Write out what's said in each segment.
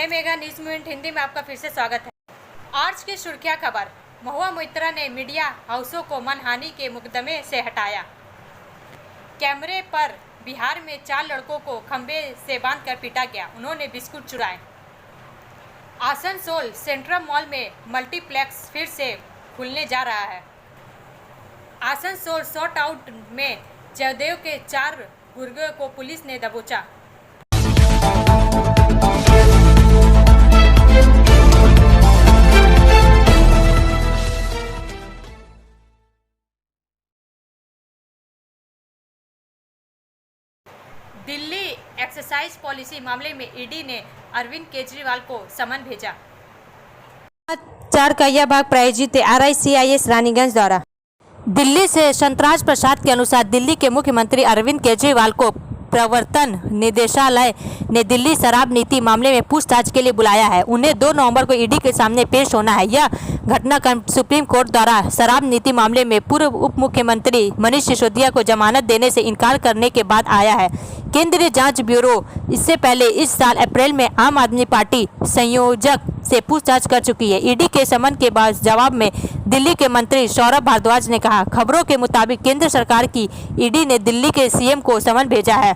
मैं mega news minute Hindi में आपका फिर से स्वागत है। आज की सुर्खियां खबर। महुआ मोइत्रा ने मीडिया हाउसों को मानहानि के मुकदमे से हटाया। कैमरे पर बिहार में 4 लड़कों को खंभे से बांधकर पीटा गया, उन्होंने बिस्कुट चुराए। आसनसोल सेंट्रल मॉल में मल्टीप्लेक्स फिर से खुलने जा रहा है। आसनसोल शॉट आउट में जयदेव के 4 गुर्गों को पुलिस ने दबोचा। दिल्ली एक्साइज पॉलिसी मामले में ईडी ने अरविंद केजरीवाल को समन भेजा। चार कहिया भाग प्रायोजित RICIS रानीगंज द्वारा दिल्ली से संतराज प्रसाद के अनुसार दिल्ली के मुख्यमंत्री अरविंद केजरीवाल को प्रवर्तन निदेशालय ने दिल्ली शराब नीति मामले में पूछताछ के लिए बुलाया है। उन्हें 2 नवंबर को ईडी के सामने पेश होना है। यह घटनाक्रम सुप्रीम कोर्ट द्वारा शराब नीति मामले में पूर्व उप मुख्यमंत्री मनीष सिसोदिया को जमानत देने से इनकार करने के बाद आया है। केंद्रीय जांच ब्यूरो इससे पहले इस साल अप्रैल में आम आदमी पार्टी संयोजक से पूछताछ कर चुकी है। ईडी के समन के बाद जवाब में दिल्ली के मंत्री सौरभ भारद्वाज ने कहा, खबरों के मुताबिक केंद्र सरकार की ईडी ने दिल्ली के सीएम को समन भेजा है।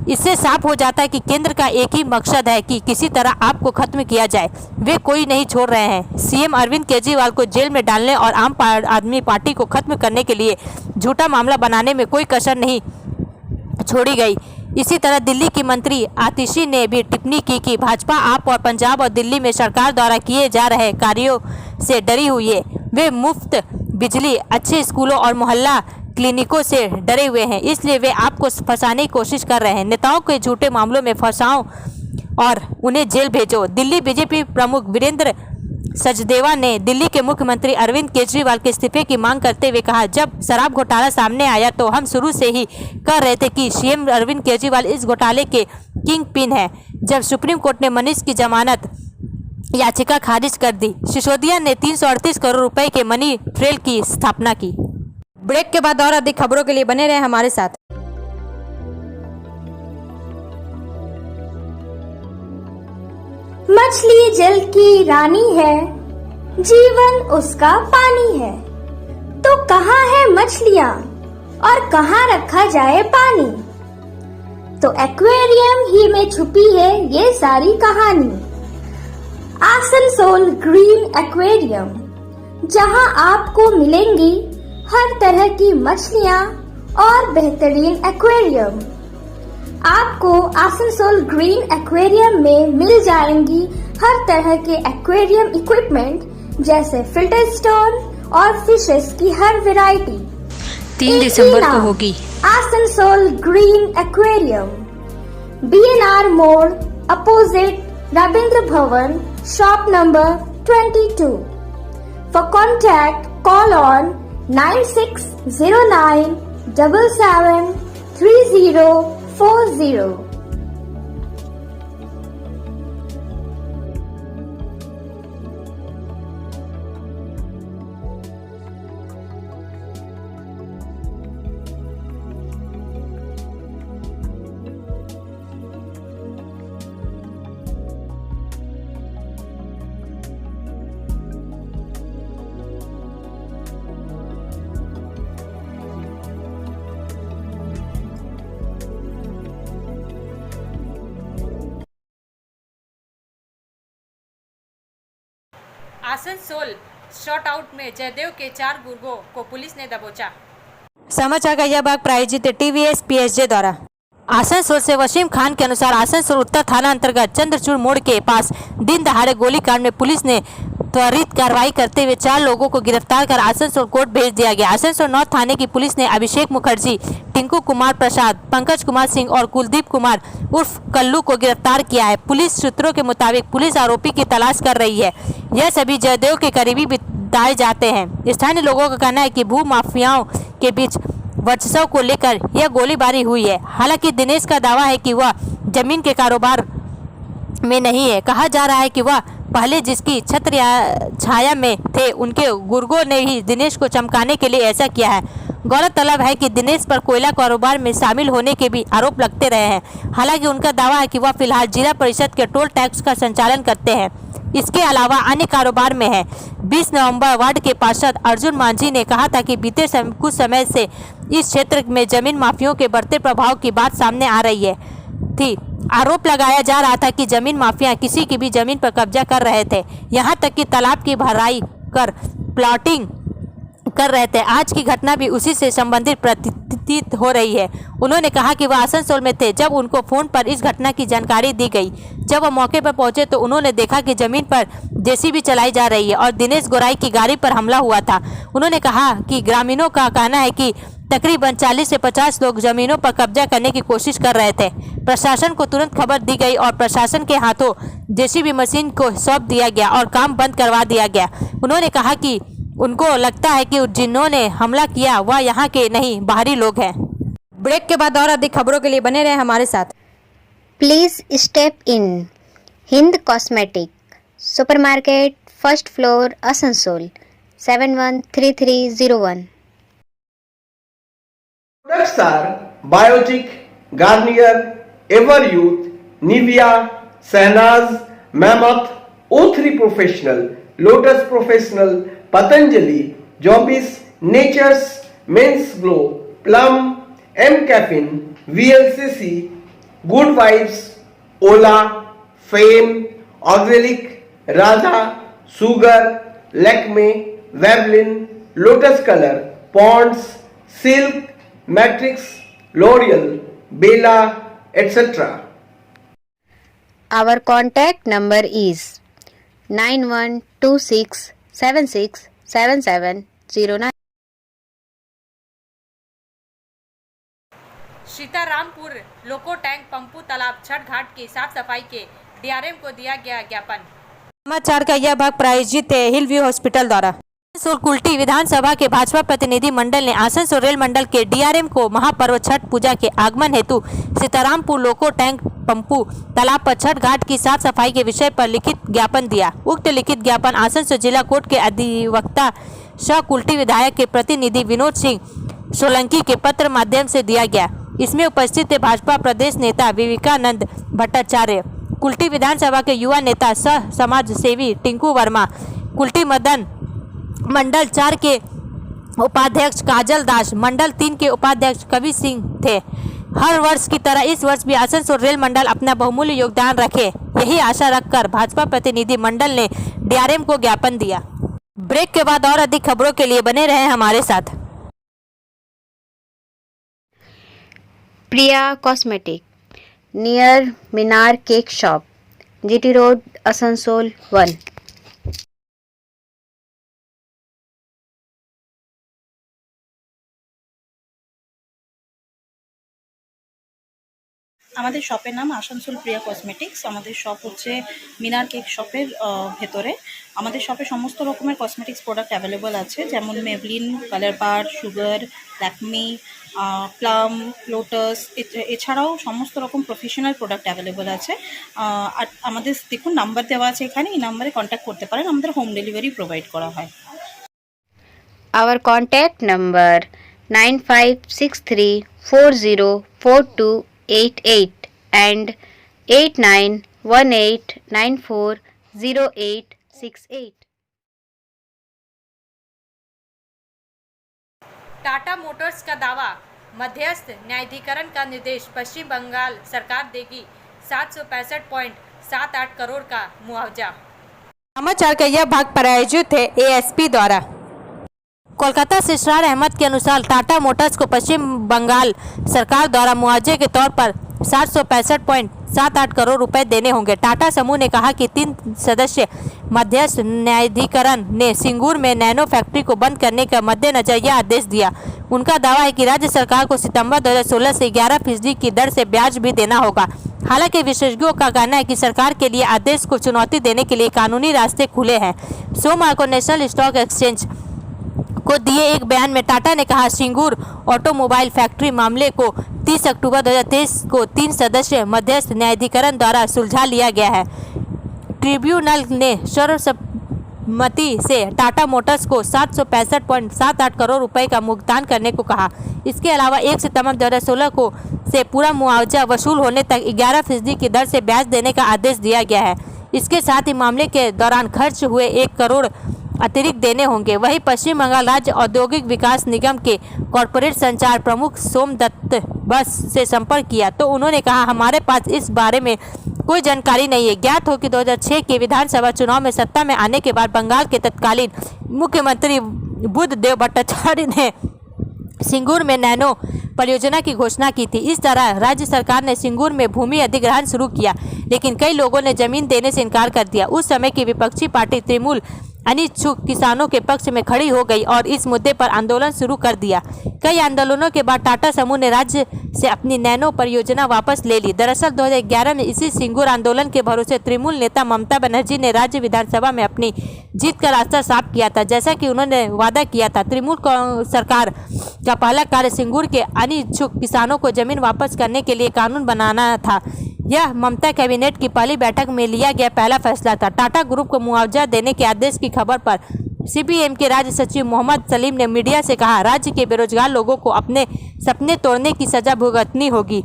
इससे साफ हो जाता है कि केंद्र का एक ही मकसद है कि किसी तरह आपको खत्म किया जाए। वे कोई नहीं छोड़ रहे हैं। सीएम अरविंद केजरीवाल को जेल में डालने और आम आदमी पार्टी को खत्म करने के लिए झूठा मामला बनाने में कोई कसर नहीं छोड़ी गई। इसी तरह दिल्ली की मंत्री आतिशी ने भी टिप्पणी की कि भाजपा आप और पंजाब और दिल्ली में सरकार द्वारा किए जा रहे कार्यों से डरी हुई है। वे मुफ्त बिजली, अच्छे स्कूलों और मोहल्ला क्लिनिकों से डरे हुए हैं, इसलिए वे आपको फंसाने की कोशिश कर रहे हैं। नेताओं के झूठे मामलों में फंसाओ और उन्हें जेल भेजो। दिल्ली बीजेपी प्रमुख वीरेंद्र सचदेवा ने दिल्ली के मुख्यमंत्री अरविंद केजरीवाल के इस्तीफे की मांग करते हुए कहा, जब शराब घोटाला सामने आया तो हम शुरू से ही कह रहे थे कि सीएम अरविंद केजरीवाल इस घोटाले के किंग पिन है। जब सुप्रीम कोर्ट ने मनीष की जमानत याचिका खारिज कर दी, सिसोदिया ने 338 करोड़ रुपए के मनी ट्रेल की स्थापना की। ब्रेक के बाद और अधिक खबरों के लिए बने रहे हमारे साथ। मछली जल की रानी है, जीवन उसका पानी है। तो कहाँ है मछलियाँ और कहाँ रखा जाए पानी? तो एक्वेरियम ही में छुपी है ये सारी कहानी। आसनसोल ग्रीन एक्वेरियम, जहाँ आपको मिलेंगी हर तरह की मछलियाँ और बेहतरीन एक्वेरियम। आपको आसनसोल ग्रीन एक्वेरियम में मिल जाएंगी हर तरह के एक्वेरियम इक्विपमेंट, जैसे फिल्टर स्टोन और फिशेस की हर वैरायटी। 3 दिसंबर को होगी आसनसोल ग्रीन एक्वेरियम, BNR मोड़, opposite Ravindra Bhavan, shop number 22। For contact, call on 9609 77 3040। Asansol shot out में जयदेव के 4 गुर्गों को पुलिस ने दबोचा। समाचार का यह भाग प्रायोजित TVS PSJ द्वारा। आसनसोल से वसीम खान के अनुसार आसनसोल उत्तर थाना अंतर्गत चंद्रचूड़ मोड़ के पास दिन दहाड़े गोलीकांड में पुलिस ने त्वरित कार्रवाई करते हुए 4 लोगों को गिरफ्तार कर आसनसोल कोर्ट भेज दिया गया। आसनसोल नॉर्थ थाने की पुलिस ने अभिषेक मुखर्जी, टिंकू कुमार प्रसाद, पंकज कुमार सिंह और कुलदीप कुमार उर्फ कल्लू को गिरफ्तार किया है। पुलिस सूत्रों के मुताबिक पुलिस आरोपी की तलाश कर रही है। यह सभी जयदेव के करीबी बताए जाते हैं। स्थानीय लोगों का कहना है कि भू माफियाओं के बीच वर्चस्व को लेकर यह गोलीबारी हुई है। हालांकि दिनेश का दावा है कि वह जमीन के कारोबार में नहीं है। कहा जा रहा है कि वह पहले जिसकी छत्र छाया में थे उनके गुर्गों ने ही दिनेश को चमकाने के लिए ऐसा किया है। गौरतलब है कि दिनेश पर कोयला कारोबार में शामिल होने के भी आरोप लगते रहे हैं। हालांकि उनका दावा है कि वह फिलहाल जिला परिषद के टोल टैक्स का संचालन करते हैं, इसके अलावा अन्य कारोबार में है। 20 नवंबर वार्ड के पार्षद अर्जुन मांझी ने कहा था कि बीते कुछ समय से इस क्षेत्र में जमीन माफियाओं के बढ़ते प्रभाव की बात सामने आ रही थी। आरोप लगाया जा रहा था कि जमीन माफिया किसी की भी जमीन पर कब्जा कर रहे थे, यहाँ तक कि तालाब की भराई कर प्लॉटिंग कर रहे थे। आज की घटना भी उसी से संबंधित प्रतीत हो रही है। उन्होंने कहा कि वह आसनसोल में थे जब उनको फोन पर इस घटना की जानकारी दी गई। जब वह मौके पर पहुंचे तो उन्होंने देखा कि जमीन पर जेसीबी चलाई जा रही है और दिनेश गोराई की गाड़ी पर हमला हुआ था। उन्होंने कहा कि ग्रामीणों का कहना है कि तकरीबन 40 से 50 लोग जमीनों पर कब्जा करने की कोशिश कर रहे थे। प्रशासन को तुरंत खबर दी गई और प्रशासन के हाथों जेसीबी मशीन को सौंप दिया गया और काम बंद करवा दिया गया। उन्होंने कहा कि उनको लगता है कि जिन्होंने हमला किया वह यहाँ के नहीं बाहरी लोग हैं। ब्रेक के बाद और अधिक खबरों के लिए बने रहे हमारे साथ। Please step in Hind cosmetic supermarket first floor Asansol 713301। Products are Biotic, Garnier, Ever Youth, Nivea, Sahnaz, Mammoth, O3 Professional, Lotus Professional, Patanjali, Jobis, Nature's, Men's Glow, Plum, M Caffeine, VLCC, Good Vibes, Ola, Fame, Auxilic, Radha, Sugar, Lakme, Vavlin, Lotus Color, Ponds, Silk, Matrix, L'Oreal, Bella, etc. Our contact number is 9126767709। Sitarampur loco tank Pampu तालाब छठ घाट की साफ सफाई के DRM को दिया गया ज्ञापन। समाचार का यह भाग प्रायोजित है हिल व्यू हॉस्पिटल द्वारा। आसनसोल कुल्टी विधानसभा के भाजपा प्रतिनिधि मंडल ने आसनसोल रेल मंडल के डीआरएम को महापर्व छठ पूजा के आगमन हेतु सीतारामपुर लोको टैंक पंपू तालाब पर छठ घाट की साफ सफाई के विषय पर लिखित ज्ञापन दिया। उक्त लिखित ज्ञापन आसनसोल जिला कोर्ट के अधिवक्ता सह कुल्टी विधायक के प्रतिनिधि विनोद सिंह सोलंकी के पत्र माध्यम से दिया गया। इसमें उपस्थित थे भाजपा प्रदेश नेता विवेकानंद भट्टाचार्य, कुल्टी विधानसभा के युवा नेता सह समाज सेवी टिंकू वर्मा, कुल्टी मदन मंडल 4 के उपाध्यक्ष काजल दास, मंडल 3 के उपाध्यक्ष कवि सिंह थे। हर वर्ष की तरह इस वर्ष भी आसनसोल रेल मंडल अपना बहुमूल्य योगदान रखे, यही आशा रखकर भाजपा प्रतिनिधि मंडल ने डीआरएम को ज्ञापन दिया। ब्रेक के बाद और अधिक खबरों के लिए बने रहे हमारे साथ। Priya cosmetic near Minar cake shop, GT road, Asansol 1। আমাদের শপের নাম আসানসোল প্রিয়া কসমেটিক্স। আমাদের শপ হচ্ছে মিনার কেক শপের ভেতরে। আমাদের শপে সমস্ত রকমের কসমেটিক্স প্রোডাক্ট অ্যাভেলেবল আছে, যেমন মেবলিন, কালার বার, সুগার, ল্যাকমি, প্লাম, লোটাস, এছাড়াও সমস্ত রকম প্রফেশনাল প্রোডাক্ট অ্যাভেলেবল আছে। আর আমাদের দেখুন নাম্বার দেওয়া আছে এখানে, এই নাম্বারে কন্ট্যাক্ট করতে পারেন, আমাদের হোম ডেলিভারি প্রোভাইড করা হয়। Our contact number 9563404288 and 8918940868। Tata Motors का दावा, मध्यस्थ न्यायाधिकरण का निर्देश, पश्चिम बंगाल सरकार देगी 765.78 करोड़ का मुआवजा। समाचार का यह भाग प्रायोजित है एएसपी द्वारा। कोलकाता से इसरार अहमद के अनुसार टाटा मोटर्स को पश्चिम बंगाल सरकार द्वारा मुआवजे के तौर पर 765.78 करोड़ रुपए देने होंगे। टाटा समूह ने कहा कि 3 सदस्य मध्यस्थ न्यायाधिकरण ने सिंगूर में नैनो फैक्ट्री को बंद करने का मद्देनजर यह आदेश दिया। उनका दावा है कि राज्य सरकार को सितंबर 2016 से 11% की दर से ब्याज भी देना होगा। हालांकि विशेषज्ञों का कहना है कि सरकार के लिए आदेश को चुनौती देने के लिए कानूनी रास्ते खुले हैं। सोमवार को नेशनल स्टॉक एक्सचेंज को दिए एक बयान में टाटा ने कहा, सिंगूर ऑटोमोबाइल फैक्ट्री मामले को 30 अक्टूबर 2023 को 3 सदस्य मध्यस्थ न्यायाधिकरण द्वारा सुलझा लिया गया है। ट्रिब्यूनल ने सर्वसम्मति से टाटा मोटर्स को 765.78 करोड़ रुपए का भुगतान करने को कहा। इसके अलावा 1 सितंबर 2016 को से पूरा मुआवजा वसूल होने तक 11% की दर से ब्याज देने का आदेश दिया गया है। इसके साथ ही मामले के दौरान खर्च हुए 1 करोड़ अतिरिक्त देने होंगे। वहीं पश्चिम बंगाल राज्य औद्योगिक विकास निगम के कॉरपोरेट संचार प्रमुख सोमदत्त बस से संपर्क किया तो उन्होंने कहा, हमारे पास इस बारे में कोई जानकारी नहीं है। ज्ञात हो कि 2006 के विधानसभा चुनाव में सत्ता में आने के बाद बंगाल के तत्कालीन मुख्यमंत्री बुद्धदेव भट्टाचार्य ने सिंगूर में नैनो परियोजना की घोषणा की थी। इस तरह राज्य सरकार ने सिंगूर में भूमि अधिग्रहण शुरू किया, लेकिन कई लोगों ने जमीन देने से इनकार कर दिया। उस समय की विपक्षी पार्टी तृणमूल अनिच्छुक किसानों के पक्ष में खड़ी हो गई और इस मुद्दे पर आंदोलन शुरू कर दिया। कई आंदोलनों के बाद टाटा समूह ने राज्य से अपनी नैनो परियोजना वापस ले ली। दरअसल 2011 में इसी सिंगूर आंदोलन के भरोसे तृणमूल नेता ममता बनर्जी ने राज्य विधानसभा में अपनी जीत का रास्ता साफ किया था। जैसा कि उन्होंने वादा किया था, तृणमूल सरकार का पहला कार्य सिंगूर के अनिच्छुक किसानों को जमीन वापस करने के लिए कानून बनाना था। यह ममता कैबिनेट की पहली बैठक में लिया गया पहला फैसला था। टाटा ग्रुप को मुआवजा देने के आदेश की खबर पर सीपीएम के राज्य सचिव मोहम्मद सलीम ने मीडिया से कहा, राज्य के बेरोजगार लोगों को अपने सपने तोड़ने की सजा भुगतनी होगी।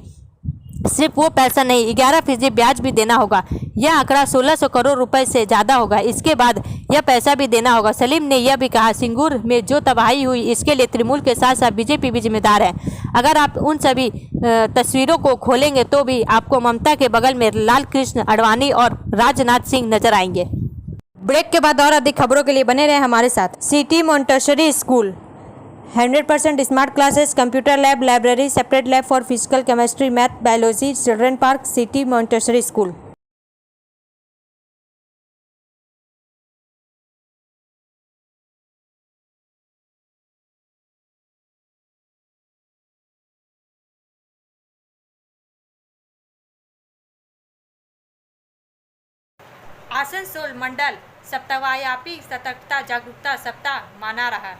सिर्फ वो पैसा नहीं, 11% ब्याज भी देना होगा। यह आंकड़ा 1600 करोड़ रुपए से ज़्यादा होगा। इसके बाद यह पैसा भी देना होगा। सलीम ने यह भी कहा, सिंगूर में जो तबाही हुई इसके लिए तृणमूल के साथ साथ बीजेपी भी जिम्मेदार है। अगर आप उन सभी तस्वीरों को खोलेंगे तो भी आपको ममता के बगल में लाल कृष्ण आडवाणी और राजनाथ सिंह नजर आएंगे। ब्रेक के बाद और अधिक खबरों के लिए बने रहे हमारे साथ। City Montessori school 100% smart classes, computer lab, library, separate lab for physical chemistry, math, biology, children park, city Montessori school. Asansol मंडल सप्ताहव्यापी सतर्कता जागरूकता सप्ताह मना रहा।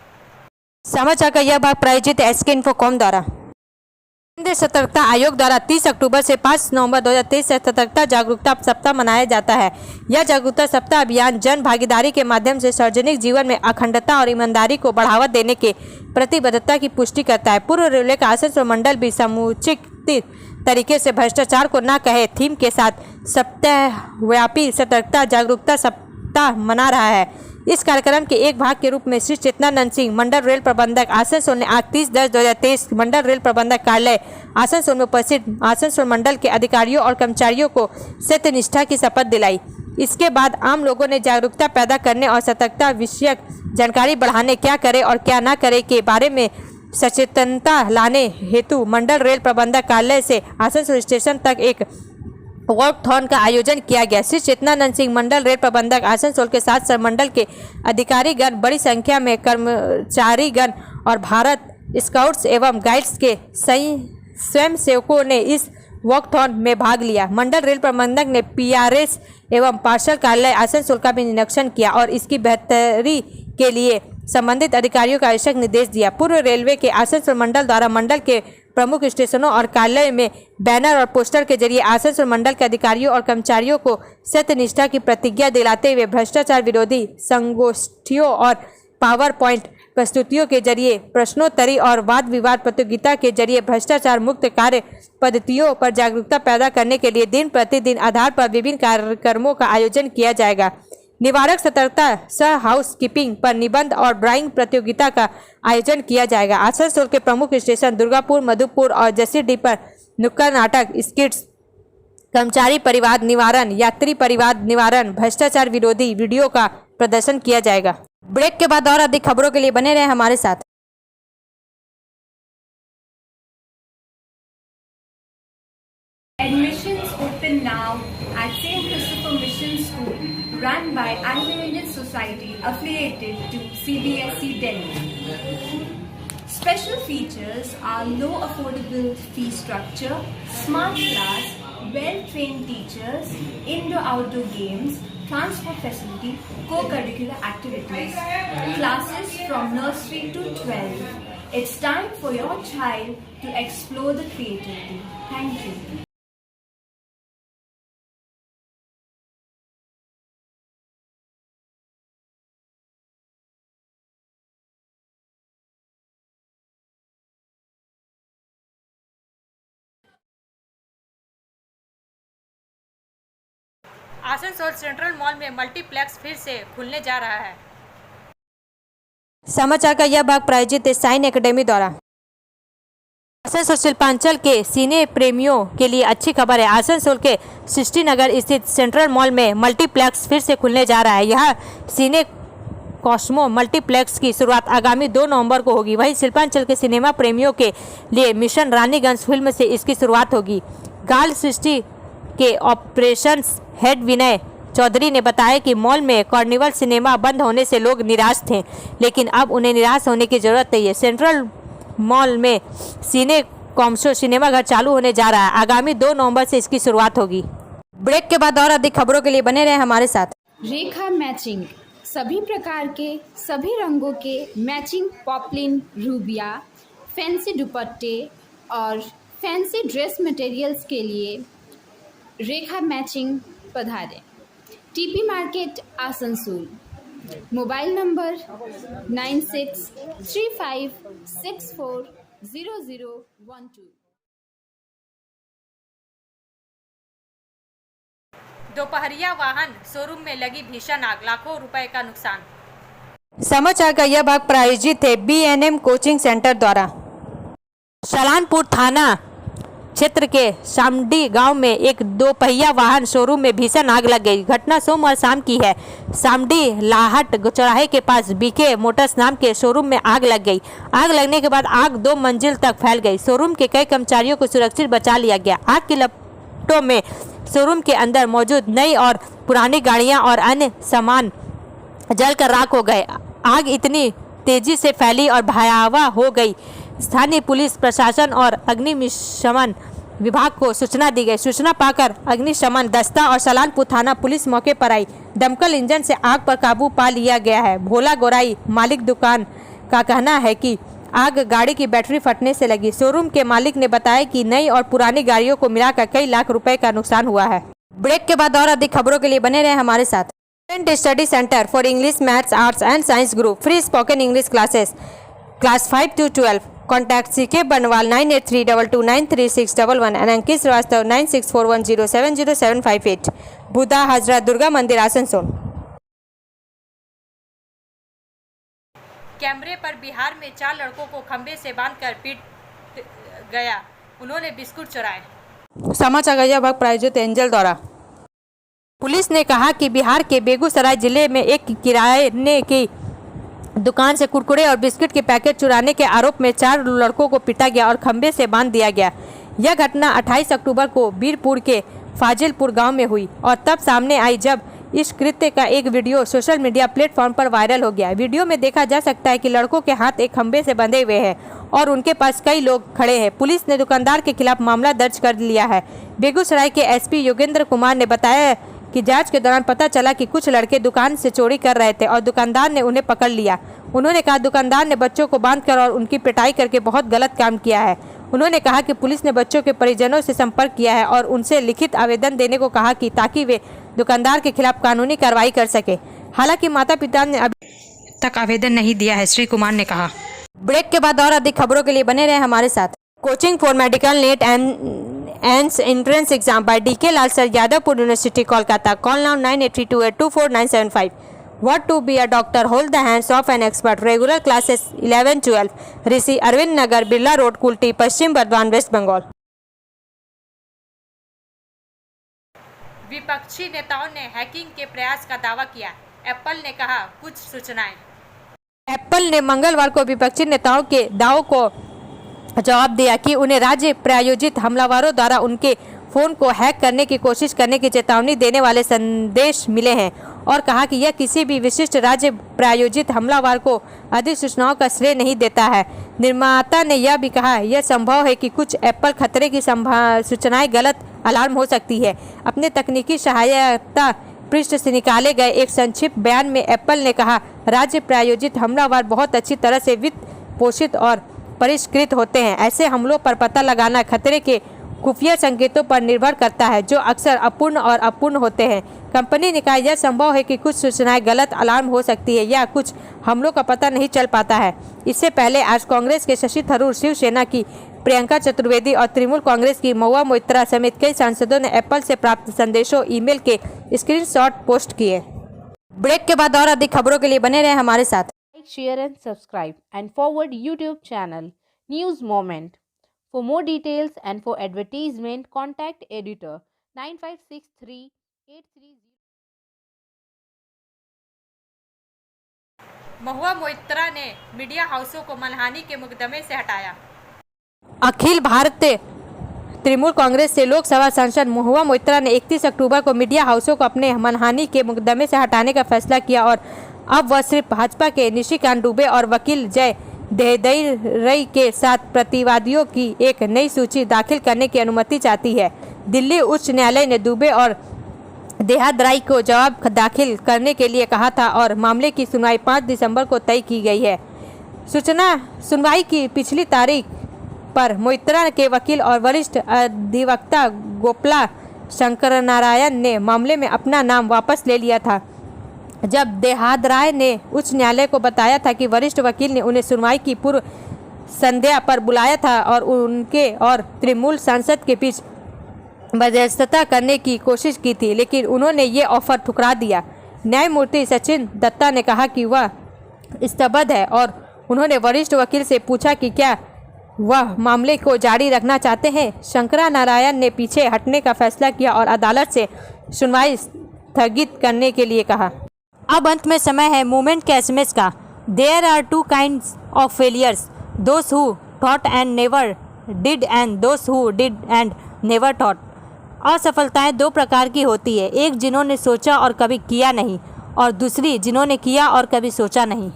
समाचार का यह भाग प्रायोजित एसके इन्फोकॉम द्वारा। केंद्रीय सतर्कता आयोग द्वारा 30 अक्टूबर से 5 नवंबर 2023 से सतर्कता जागरूकता सप्ताह मनाया जाता है। यह जागरूकता सप्ताह अभियान जन भागीदारी के माध्यम से सार्वजनिक जीवन में अखंडता और ईमानदारी को बढ़ावा देने के प्रतिबद्धता की पुष्टि करता है। पूर्व रेलवे का आसनसोल मंडल भी समुचित तरीके से भ्रष्टाचार को न कहे थीम के साथ सप्ताहव्यापी सतर्कता जागरूकता सप्ताह मना रहा है। इस कार्यक्रम के एक भाग के रूप में श्री चेतनानंद सिंह मंडल रेल प्रबंधक आसनसोल ने आज 30/10/2023 मंडल रेल प्रबंधक कार्यालय आसनसोल में उपस्थित आसनसोल मंडल के अधिकारियों और कर्मचारियों को सत्यनिष्ठा की शपथ दिलाई। इसके बाद आम लोगों ने जागरूकता पैदा करने और सतर्कता विषयक जानकारी बढ़ाने, क्या करें और क्या ना करें के बारे में सचेतनता लाने हेतु मंडल रेल प्रबंधक कार्यालय से आसनसोल स्टेशन तक एक वॉकथॉन का आयोजन किया गया। श्री चेतनानंद सिंह मंडल रेल प्रबंधक आसनसोल के साथ साथ मंडल के अधिकारीगण, बड़ी संख्या में कर्मचारीगण और भारत स्काउट्स एवं गाइड्स के स्वयंसेवकों ने इस वॉकथॉन में भाग लिया। मंडल रेल प्रबंधक ने पीआरएस एवं पार्सल कार्यालय आसनसोल का भी निरीक्षण किया और इसकी बेहतरी के लिए संबंधित अधिकारियों का आवश्यक निर्देश दिया। पूर्व रेलवे के आसनसोल मंडल द्वारा मंडल के प्रमुख स्टेशनों और कार्यालय में बैनर और पोस्टर के जरिए आसनसोल मंडल के अधिकारियों और कर्मचारियों को सत्यनिष्ठा की प्रतिज्ञा दिलाते हुए भ्रष्टाचार विरोधी संगोष्ठियों और पावर पॉइंट प्रस्तुतियों के जरिए, प्रश्नोत्तरी और वाद विवाद प्रतियोगिता के जरिए भ्रष्टाचार मुक्त कार्य पद्धतियों पर जागरूकता पैदा करने के लिए दिन प्रतिदिन आधार पर विभिन्न कार्यक्रमों का आयोजन किया जाएगा। निवारक सतर्कता सह हाउस कीपिंग पर निबंध और ड्राइंग प्रतियोगिता का आयोजन किया जाएगा। आसनसोल के प्रमुख स्टेशन दुर्गापुर, मधुपुर और जसीडीह पर नुक्कड़ नाटक, स्किट्स, कर्मचारी परिवाद निवारण, यात्री परिवाद निवारण, भ्रष्टाचार विरोधी वीडियो का प्रदर्शन किया जाएगा। ब्रेक के बाद और अधिक खबरों के लिए बने रहे हमारे साथ। Admissions open now at St. Christopher Mission School, run by Anglo-Indian Society affiliated to CBSE Delhi. Special features are low affordable fee structure, smart class, well-trained teachers, indoor-outdoor games, transport facility, co-curricular activities, classes from nursery to 12. It's time for your child to explore the creativity. Thank you. Asansol central mall में multiplex फिर से खुलने जा रहा है। समाचार का यह भाग प्रायोजित है साइन एकेडमी द्वारा। आसनसोल शिल्पांचल के सिने प्रेमियों के लिए अच्छी खबर है। आसनसोल के सृष्टि नगर स्थित सेंट्रल मॉल में मल्टीप्लेक्स फिर से खुलने जा रहा है। यह सिने कॉस्मो मल्टीप्लेक्स की शुरुआत आगामी 2 नवंबर को होगी। वहीं शिल्पांचल के सिनेमा प्रेमियों के लिए मिशन रानीगंज फिल्म से इसकी शुरुआत होगी। गार्ल सृष्टि के ऑपरेशंस हेड विनय चौधरी ने बताया कि मॉल में कार्निवल सिनेमा बंद होने से लोग निराश थे, लेकिन अब उन्हें निराश होने की जरूरत नहीं है। सेंट्रल मॉल में सिने कॉम्सो सिनेमा घर चालू होने जा रहा है। आगामी 2 नवंबर से इसकी शुरुआत होगी। ब्रेक के बाद और अधिक खबरों के लिए बने रहे हमारे साथ। रेखा मैचिंग, सभी प्रकार के सभी रंगों के मैचिंग पॉपलिन, रूबिया, फैंसी दुपट्टे और फैंसी ड्रेस मटेरियल्स के लिए रेखा मैचिंग पधारें। TP market Asansol. Mobile number 9635640012। दोपहरिया वाहन शोरूम में लगी भीषण आग, लाखों रुपए का नुकसान। समाचार का यह भाग प्रायोजित है BNM कोचिंग सेंटर द्वारा। सलानपुर थाना क्षेत्र के सामडी गांव में एक दोपहिया वाहन शोरूम में भीषण आग लग गई। घटना सोमवार शाम की है। सामडी लाहट चौराहे के पास बीके मोटर्स नाम के शोरूम में आग लग गई। आग लगने के बाद आग 2 मंजिल तक फैल गई। शोरूम के कई कर्मचारियों को सुरक्षित बचा लिया गया। आग की लपटों में शोरूम के अंदर मौजूद नई और पुरानी गाड़ियां और अन्य सामान जलकर राख हो गए। आग इतनी तेजी से फैली और भयावह हो गई। स्थानीय पुलिस प्रशासन और अग्निशमन विभाग को सूचना दी गई। सूचना पाकर अग्निशमन दस्ता और सलानपुर थाना पुलिस मौके पर आई। दमकल इंजन से आग पर काबू पा लिया गया है। भोला गोराई मालिक दुकान का कहना है कि आग गाड़ी की बैटरी फटने से लगी। शोरूम के मालिक ने बताया कि नई और पुरानी गाड़ियों को मिलाकर कई लाख रुपए का नुकसान हुआ है। ब्रेक के बाद और अधिक खबरों के लिए बने रहे हमारे साथ। Study centre for English, maths, arts and science group free spoken English classes class 5 to 12। Contact CK बनवाल 9832293611 एंड अंकित श्रीवास्तव 9641070758। बुधा हजरत दुर्गा मंदिर आसनसोल। कैमरे पर बिहार में 4 लड़कों को खंबे से बांधकर पीट गया, उन्होंने बिस्कुट चुराए। समाचार का यह भाग प्रायोजित एंजल द्वारा। पुलिस ने कहा कि बिहार के बेगूसराय जिले में एक किराने की दुकान से कुरकुरे और बिस्किट के पैकेट चुराने के आरोप में 4 लड़कों को पीटा गया और खंबे से बांध दिया गया। यह घटना 28 अक्टूबर को बीरपुर के फाजिलपुर गांव में हुई और तब सामने आई जब इस कृत्य का एक वीडियो सोशल मीडिया प्लेटफॉर्म पर वायरल हो गया। वीडियो में देखा जा सकता है कि लड़कों के हाथ एक खंबे से बंधे हुए हैं और उनके पास कई लोग खड़े हैं। पुलिस ने दुकानदार के खिलाफ मामला दर्ज कर लिया है। बेगूसराय के SP योगेंद्र कुमार ने बताया कि जांच के दौरान पता चला कि कुछ लड़के दुकान से चोरी कर रहे थे और दुकानदार ने उन्हें पकड़ लिया। उन्होंने कहा दुकानदार ने बच्चों को बांधकर और उनकी पिटाई करके बहुत गलत काम किया है। उन्होंने कहा कि पुलिस ने बच्चों के परिजनों से संपर्क किया है और उनसे लिखित आवेदन देने को कहा कि ताकि वे दुकानदार के खिलाफ कानूनी कार्रवाई कर सके। हालांकि माता पिता ने अभी तक आवेदन नहीं दिया है, श्री कुमार ने कहा। ब्रेक के बाद और अधिक खबरों के लिए बने रहे हमारे साथ। Coaching for medical NET and entrance exam by DK Lal sir, Jadavpur University, Kolkata. Call now 9832824975। What to be a doctor? Hold the hands of an expert. Regular classes 11-12. Rishi Arvind Nagar, Birla road, Kulti, Paschim Bardhaman, waste Bengal. विपक्षी नेताओं ने hacking के प्रयास का दावा किया, Apple ने कहा कुछ सूचनाएं। एप्पल ने मंगलवार को विपक्षी नेताओं के दावों को जवाब दिया कि उन्हें राज्य प्रायोजित हमलावरों द्वारा उनके फोन को हैक करने की कोशिश करने की चेतावनी देने वाले संदेश मिले हैं और कहा कि यह किसी भी विशिष्ट राज्य प्रायोजित हमलावर को अधिक सूचनाओं का श्रेय नहीं देता है। निर्माता ने यह भी कहा यह संभव है कि कुछ एप्पल खतरे की सूचनाएं गलत अलार्म हो सकती है। अपने तकनीकी सहायता पृष्ठ से निकाले गए एक संक्षिप्त बयान में एप्पल ने कहा राज्य प्रायोजित हमलावर बहुत अच्छी तरह से वित्त पोषित और परिष्कृत होते हैं। ऐसे हमलों पर पता लगाना खतरे के खुफिया संकेतों पर निर्भर करता है जो अक्सर अपूर्ण और अपूर्ण होते हैं। कंपनी ने कहा यह संभव है कि कुछ सूचनाएं गलत अलार्म हो सकती है या कुछ हमलों का पता नहीं चल पाता है। इससे पहले आज कांग्रेस के शशि थरूर शिवसेना की प्रियंका चतुर्वेदी और तृणमूल कांग्रेस की महुआ मोइत्रा समेत कई सांसदों ने एप्पल से प्राप्त संदेशों, ईमेल के स्क्रीनशॉट पोस्ट किए। ब्रेक के बाद और अधिक खबरों के लिए बने रहे हमारे साथ। Like, share and subscribe and forward YouTube channel News Moment. For more details and for advertisement, contact editor 956383. Mahua Moitra ने मीडिया हाउसों को मानहानि के मुकदमे से हटाया। अखिल भारतीय तृणमूल कांग्रेस से लोकसभा सांसद महुआ मोइत्रा ने 31 अक्टूबर को मीडिया हाउसों को अपने मानहानि के मुकदमे से हटाने का फैसला किया और अब वह सिर्फ भाजपा के निशिकांत दुबे और वकील जय देहदई के साथ प्रतिवादियों की एक नई सूची दाखिल करने की अनुमति चाहती है। दिल्ली उच्च न्यायालय ने दुबे और देहदई को जवाब दाखिल करने के लिए कहा था और मामले की सुनवाई 5 दिसंबर को तय की गई है। सुनवाई की पिछली तारीख पर मोइत्रा के वकील और वरिष्ठ अधिवक्ता गोपाला शंकरनारायण ने मामले में अपना नाम वापस ले लिया था, जब देहदई ने उच्च न्यायालय को बताया था कि वरिष्ठ वकील ने उन्हें सुनवाई की पूर्व संध्या पर बुलाया था और उनके और तृणमूल सांसद के बीच मध्यस्थता करने की कोशिश की थी, लेकिन उन्होंने ये ऑफर ठुकरा दिया। न्यायमूर्ति सचिन दत्ता ने कहा कि वह स्तब्ध है और उन्होंने वरिष्ठ वकील से पूछा कि क्या वह मामले को जारी रखना चाहते हैं। शंकरनारायण ने पीछे हटने का फैसला किया और अदालत से सुनवाई स्थगित करने के लिए कहा। अब अंत में समय है मूवमेंट के एसएमएस का। There are two kinds of failures, those who thought and never did and those who did and never thought. असफलताएं दो प्रकार की होती है, एक जिन्होंने सोचा और कभी किया नहीं और दूसरी जिन्होंने किया और कभी सोचा नहीं।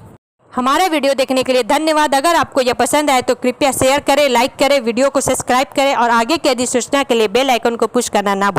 हमारा वीडियो देखने के लिए धन्यवाद। अगर आपको यह पसंद आए तो कृपया शेयर करें, लाइक करें, वीडियो को सब्सक्राइब करें और आगे की अधिसूचना के लिए बेल आइकन को पुश करना ना भूलें।